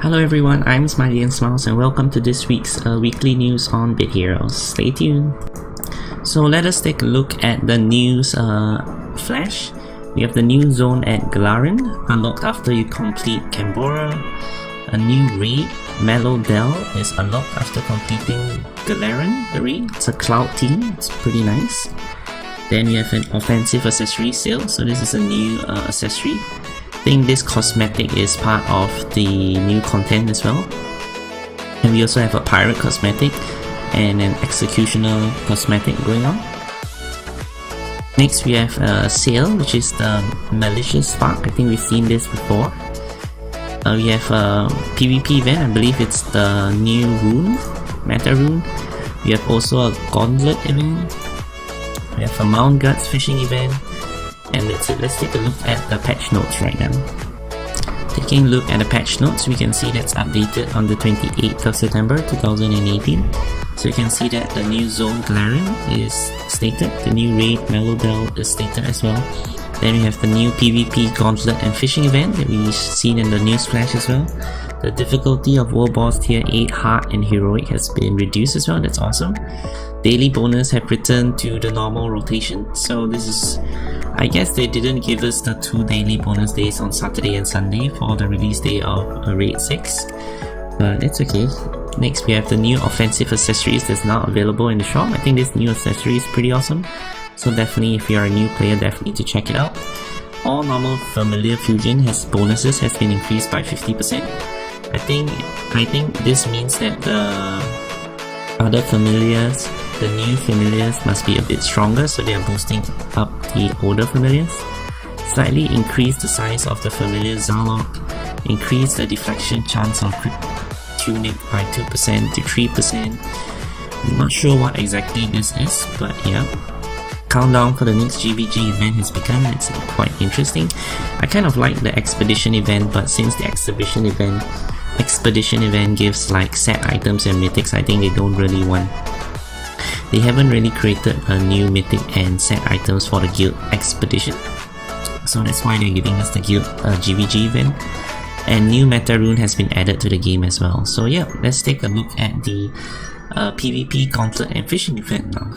Hello everyone, I'm Smiley and Smiles and welcome to this week's weekly news on Bit Heroes. Stay tuned. So let us take a look at the news flash. We have the new zone at Galaran, unlocked after you complete Canberra. A new raid, Mallowdale, is unlocked after completing Galaran, the raid. It's a cloud team, it's pretty nice. Then we have an offensive accessory sale, so this is a new accessory. I think this cosmetic is part of the new content as well. And we also have a pirate cosmetic and an executioner cosmetic going on. Next we have a sale, which is the malicious spark. I think we've seen this before. We have a PvP event, I believe it's the new rune, meta rune. We have also a gauntlet event. We have a Mount Guts fishing event. And that's it. Let's take a look at the patch notes right now. Taking a look at the patch notes, we can see that's updated on the 28th of September 2018. So you can see that the new zone Galaran is stated, the new raid Mallowdale is stated as well. Then we have the new PvP gauntlet and fishing event that we've seen in the news flash as well. The difficulty of World Boss Tier 8 Hard and Heroic has been reduced as well, that's awesome. Daily bonus have returned to the normal rotation, so this is, I guess they didn't give us the 2 daily bonus days on Saturday and Sunday for the release day of Raid 6, but it's okay. Next we have the new offensive accessories that's now available in the shop. I think this new accessory is pretty awesome, so definitely if you're a new player, definitely to check it out. All normal familiar fusion bonuses has been increased by 50%. I think this means that the other familiars, the new familiars must be a bit stronger, so they are boosting up the older familiars. Slightly increase the size of the familiar Zalok, increase the deflection chance of crit tunic by 2% to 3%. I'm not sure what exactly this is, but yeah. Countdown for the next GVG event has begun. It's quite interesting. I kind of like the expedition event, but since the expedition event gives like set items and mythics, I think they don't really want. They haven't really created a new mythic and set items for the guild expedition, so that's why they're giving us the guild GVG event. And new meta rune has been added to the game as well. So yeah, let's take a look at the PvP gauntlet and fishing event now.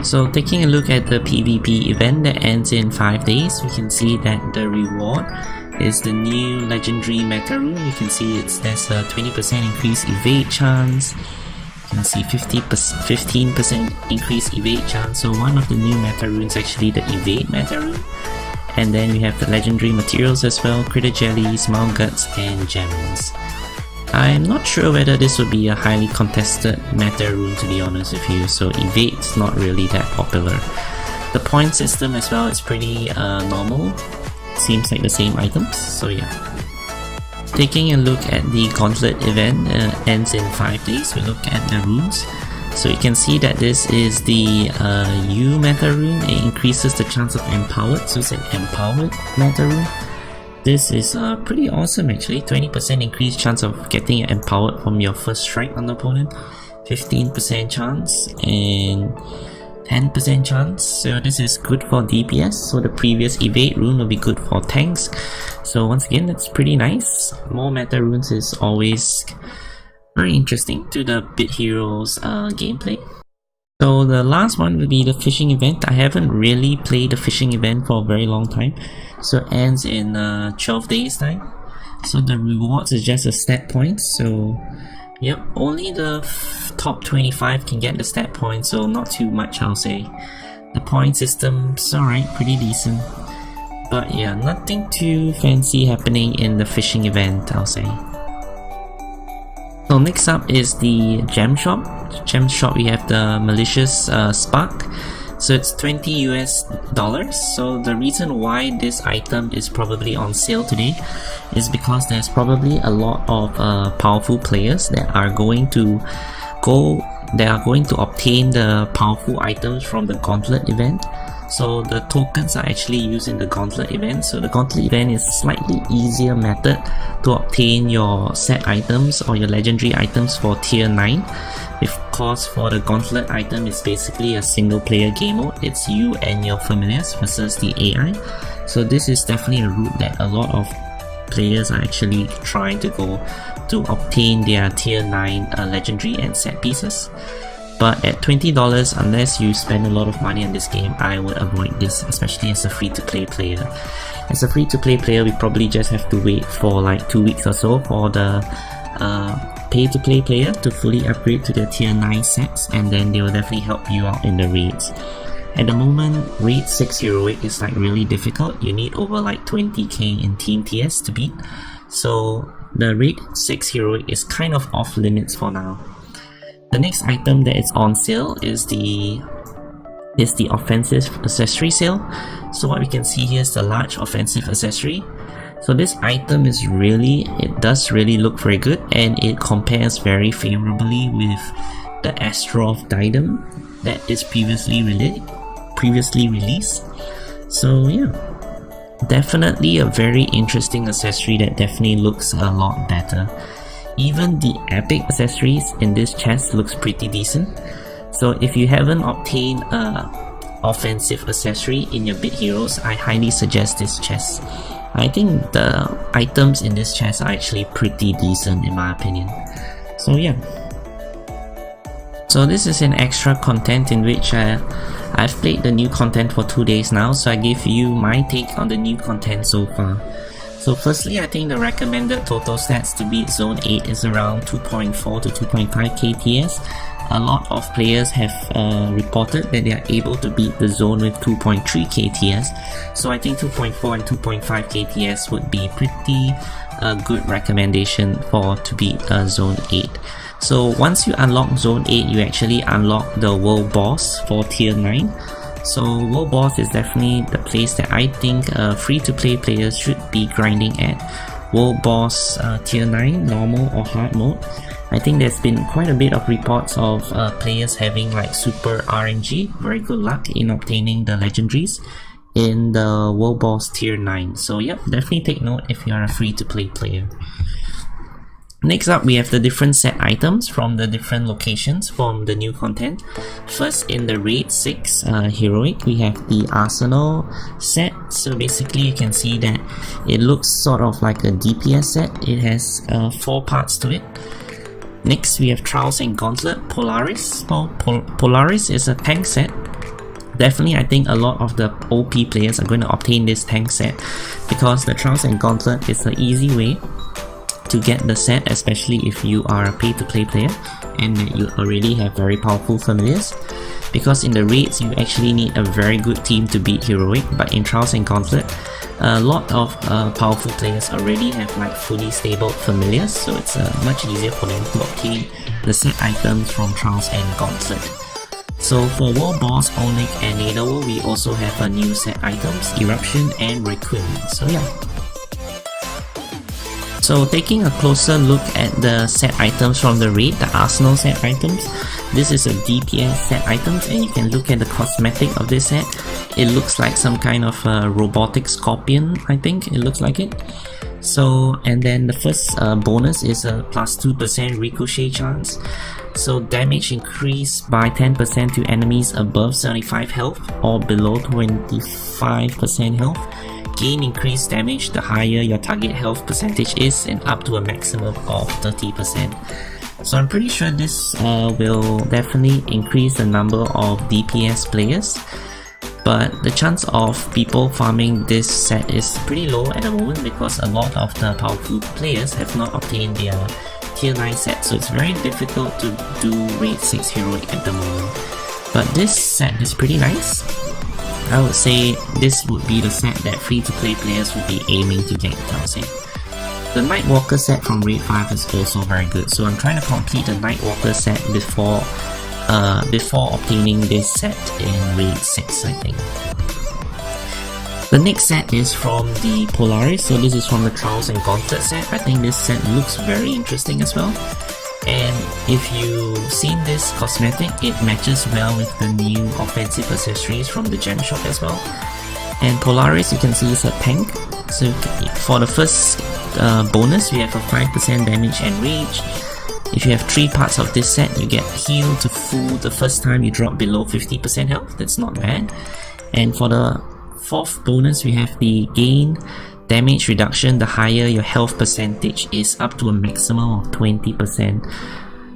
So taking a look at the PvP event that ends in 5 days, we can see that the reward is the new legendary meta rune. You can see there's a 20% increased evade chance. You can see 15% increased evade chance. So one of the new meta runes actually the evade meta rune. And then we have the legendary materials as well, critter jellies, Mount Guts and gems. I'm not sure whether this would be a highly contested meta rune, to be honest with you, so evade's not really that popular. The point system as well is pretty normal. Seems like the same items, so yeah. Taking a look at the gauntlet event, ends in 5 days. We look at the runes. So you can see that this is the U meta rune. It increases the chance of empowered, so it's an empowered meta rune. This is pretty awesome actually. 20% increased chance of getting empowered from your first strike on the opponent, 15% chance and 10% chance. So this is good for DPS. So the previous evade rune will be good for tanks. So once again, that's pretty nice. More meta runes is always very interesting to the Bit Heroes gameplay. So the last one will be the fishing event. I haven't really played the fishing event for a very long time, so it ends in 12 days time. So the rewards is just a stat points, so yep, only the top 25 can get the stat points, so not too much I'll say. The point system's alright, pretty decent, but yeah, nothing too fancy happening in the fishing event, I'll say. So next up is the gem shop. Gem shop, we have the malicious spark. So it's $20 US. So the reason why this item is probably on sale today is because there's probably a lot of powerful players that are going to obtain the powerful items from the gauntlet event. So the tokens are actually used in the gauntlet event. So the gauntlet event is a slightly easier method to obtain your set items or your legendary items for tier 9. Of course, for the gauntlet item, it's basically a single player game mode. It's you and your familiars versus the AI. So this is definitely a route that a lot of players are actually trying to go to obtain their tier 9 legendary and set pieces. But at $20, unless you spend a lot of money on this game, I would avoid this, especially as a free-to-play player. As a free-to-play player, we probably just have to wait for like 2 weeks or so for the pay-to-play player to fully upgrade to their tier 9 sets, and then they will definitely help you out in the raids. At the moment, raid 6 heroic is like really difficult. You need over like 20k in team TS to beat. So the raid 6 heroic is kind of off limits for now. The next item that is on sale is the offensive accessory sale. So what we can see here is the large offensive accessory. So this item is it does really look very good, and it compares very favorably with the Astrov diadem that is previously released. So yeah, definitely a very interesting accessory that definitely looks a lot better. Even the epic accessories in this chest looks pretty decent. So if you haven't obtained a offensive accessory in your bit heroes, I highly suggest this chest. I think the items in this chest are actually pretty decent in my opinion. So yeah. So this is an extra content in which I've played the new content for 2 days now, so I give you my take on the new content so far. So firstly, I think the recommended total stats to beat Zone 8 is around 2.4 to 2.5 KTS. A lot of players have reported that they are able to beat the zone with 2.3 KTS. So I think 2.4 and 2.5 KTS would be pretty good recommendation to beat Zone 8. So once you unlock Zone 8, you actually unlock the World Boss for Tier 9. So World Boss is definitely the place that I think free-to-play players should be grinding at. World Boss Tier 9, Normal or Hard mode. I think there's been quite a bit of reports of players having like super RNG, very good luck in obtaining the legendaries in the World Boss Tier 9. So yep, definitely take note if you are a free-to-play player. Next up, we have the different set items from the different locations from the new content. First, in the Raid 6 Heroic, we have the Arsenal set. So basically, you can see that it looks sort of like a DPS set. It has 4 parts to it. Next, we have Trials and Gauntlet Polaris. Well, Polaris is a tank set. Definitely, I think a lot of the OP players are going to obtain this tank set because the Trials and Gauntlet is an easy way to get the set, especially if you are a pay-to-play player and you already have very powerful familiars. Because in the raids, you actually need a very good team to beat Heroic, but in Trials and Gauntlet, a lot of powerful players already have like fully stable familiars, so it's much easier for them to obtain the set items from Trials and Gauntlet. So for World Boss, Onyx and Nidal, we also have a new set items, Eruption and Requiem. So yeah. So taking a closer look at the set items from the raid, the Arsenal set items, this is a DPS set items, and you can look at the cosmetic of this set. It looks like some kind of robotic scorpion, I think it looks like it. So, and then the first bonus is a plus 2% ricochet chance. So damage increased by 10% to enemies above 75 health or below 25% health. Gain increased damage the higher your target health percentage is, and up to a maximum of 30%. So I'm pretty sure this will definitely increase the number of DPS players, but the chance of people farming this set is pretty low at the moment because a lot of the powerful players have not obtained their tier 9 set, so it's very difficult to do raid 6 heroic at the moment. But this set is pretty nice. I would say this would be the set that free-to-play players would be aiming to get, I would say. The Nightwalker set from Raid 5 is also very good, so I'm trying to complete the Nightwalker set before obtaining this set in Raid 6, I think. The next set is from the Polaris, so this is from the Trials and Gauntlet set. I think this set looks very interesting as well. And if you've seen this cosmetic, it matches well with the new offensive accessories from the gem shop as well. And Polaris, you can see, is a tank. So for the first bonus, we have a 5% damage and rage. If you have 3 parts of this set, you get healed to full the first time you drop below 50% health. That's not bad. And for the 4th bonus, we have the gain damage reduction, the higher your health percentage is, up to a maximum of 20%.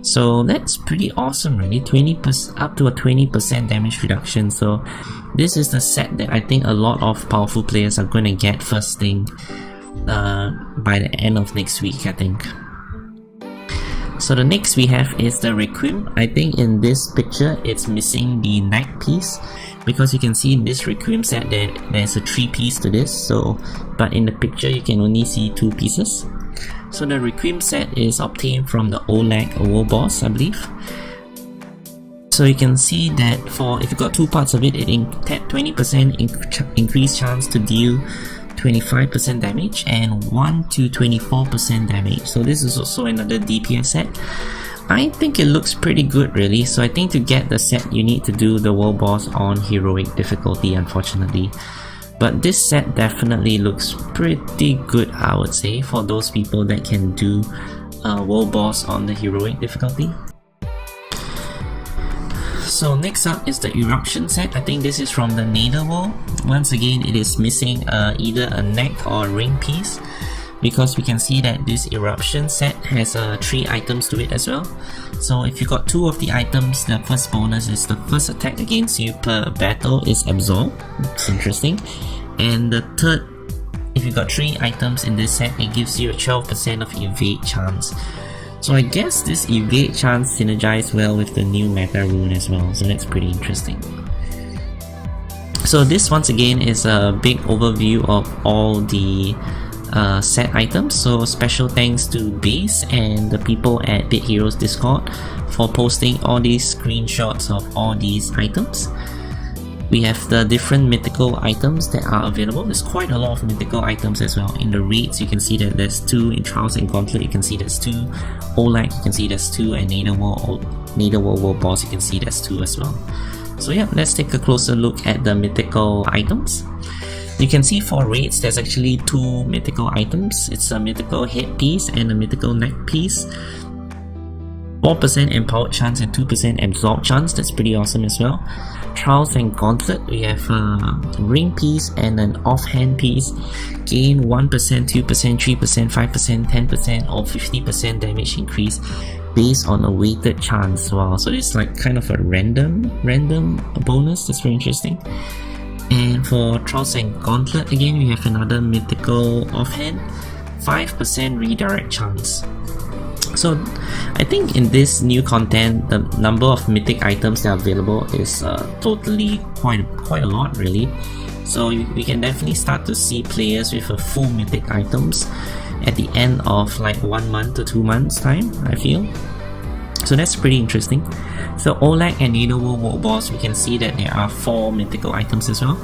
So that's pretty awesome, really. 20% up to a 20% damage reduction. So this is the set that I think a lot of powerful players are going to get first thing by the end of next week, I think. So the next we have is the Requiem. I think in this picture it's missing the neck piece, because you can see in this Requiem set that there's a 3-piece to this, so but in the picture you can only see 2 pieces. So the Requiem set is obtained from the Oleg World Boss, I believe. So you can see that if you got 2 parts of it, it had 20% increased chance to deal 25% damage and 1 to 24% damage. So this is also another DPS set. I think it looks pretty good, really. So I think to get the set you need to do the world boss on heroic difficulty, unfortunately. But this set definitely looks pretty good, I would say, for those people that can do world boss on the heroic difficulty. So next up is the Eruption set. I think this is from the Netherworld. Once again, it is missing either a neck or a ring piece, because we can see that this Eruption set has 3 items to it as well. So if you got 2 of the items, the first bonus is the first attack against you per battle is absorbed. It's interesting. And the third, if you got 3 items in this set, it gives you a 12% of evade chance. So I guess this evade chance synergizes well with the new meta rune as well, so that's pretty interesting. So this once again is a big overview of all the set items. So special thanks to Base and the people at Bit Heroes Discord for posting all these screenshots of all these items. We have the different mythical items that are available. There's quite a lot of mythical items as well. In the raids, you can see that there's 2. In Trials and Gauntlet, you can see there's 2. Oleg, you can see there's 2. And Netherworld World Boss, you can see there's 2 as well. So yeah, let's take a closer look at the mythical items. You can see for raids, there's actually 2 mythical items. It's a mythical headpiece and a mythical neck piece. 4% empowered chance and 2% absorb chance. That's pretty awesome as well. Trials and Gauntlet, we have a ring piece and an offhand piece. Gain 1%, 2%, 3%, 5%, 10% or 50% damage increase based on a weighted chance. Wow, so it's like kind of a random bonus. That's very interesting. And for Trials and Gauntlet, again, we have another mythical offhand, 5% redirect chance. So I think in this new content, the number of mythic items that are available is totally quite a lot, really. So we can definitely start to see players with a full mythic items at the end of like 1 month to 2 months time, I feel. So that's pretty interesting. So Oleg and Netherworld World Boss, we can see that there are 4 mythical items as well.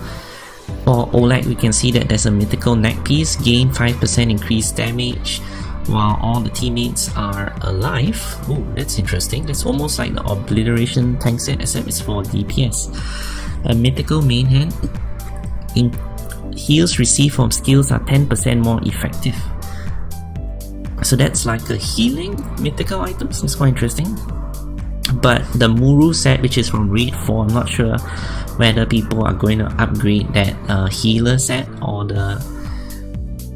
For Oleg, we can see that there's a mythical neck piece, gain 5% increased damage while all the teammates are alive. Oh, that's interesting. That's almost like the Obliteration tank set, except it's for DPS. A mythical main hand. Heals received from skills are 10% more effective. So that's like a healing mythical items. That's quite interesting. But the Muru set, which is from Raid 4, I'm not sure whether people are going to upgrade that healer set or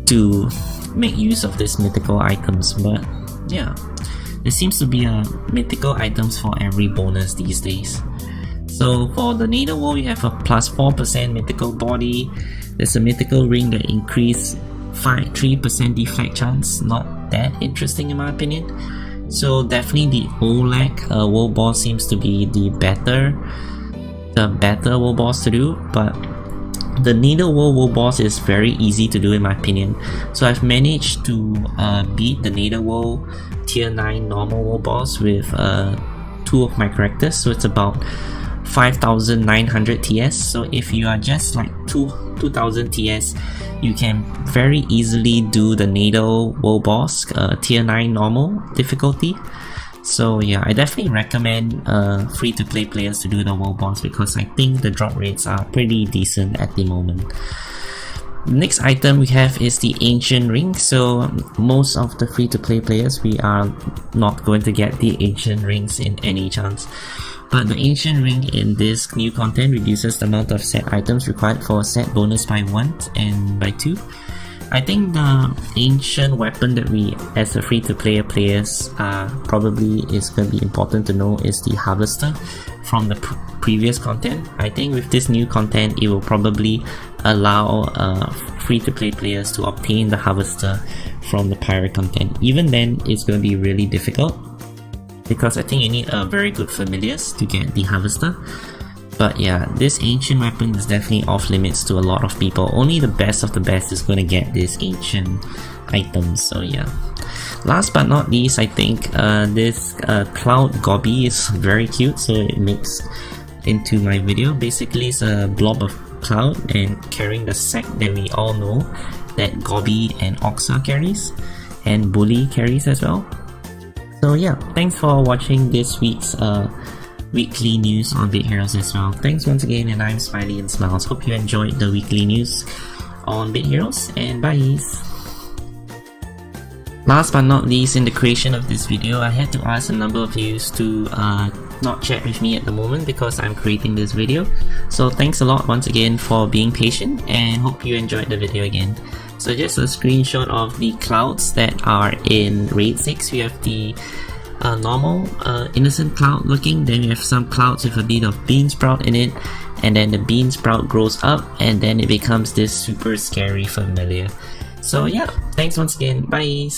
to make use of these mythical items. But yeah, there seems to be mythical items for every bonus these days. So for the Netherworld, you have a plus 4% mythical body. There's a mythical ring that increase 3% deflect chance. Not that interesting in my opinion. So definitely the Oleg world boss seems to be the better world boss to do, but the Netherworld world boss is very easy to do in my opinion. So I've managed to beat the Netherworld tier 9 normal world boss with 2 of my characters, so it's about 5,900 TS. So if you are just like 2,000 TS, you can very easily do the Netherworld boss tier 9 normal difficulty. So yeah, I definitely recommend free-to-play players to do the world boss because I think the drop rates are pretty decent at the moment. The next item we have is the Ancient Ring. So most of the free-to-play players, we are not going to get the Ancient Rings in any chance. But the Ancient Ring in this new content reduces the amount of set items required for a set bonus by 1 and by 2. I think the ancient weapon that we, as a free-to-play players, probably is going to be important to know is the Harvester from the previous content. I think with this new content, it will probably allow free-to-play players to obtain the Harvester from the pirate content. Even then, it's going to be really difficult, because I think you need a very good familiars to get the Harvester. But yeah, this ancient weapon is definitely off limits to a lot of people. Only the best of the best is going to get this ancient items. So yeah. Last but not least, I think this cloud gobby is very cute, so it makes into my video. Basically, it's a blob of cloud and carrying the sack that we all know that Gobby and Oxa carries, and Bully carries as well. So yeah, thanks for watching this week's weekly news on Bit Heroes as well. Thanks once again, and I'm Smiley and Smiles. Hope you enjoyed the weekly news on Bit Heroes, and bye. Last but not least, in the creation of this video, I had to ask a number of you to not chat with me at the moment because I'm creating this video. So thanks a lot once again for being patient, and hope you enjoyed the video again. So just a screenshot of the clouds that are in Raid 6. We have the normal innocent cloud looking, then we have some clouds with a bit of bean sprout in it, and then the bean sprout grows up and then it becomes this super scary familiar. So yeah, thanks once again, bye.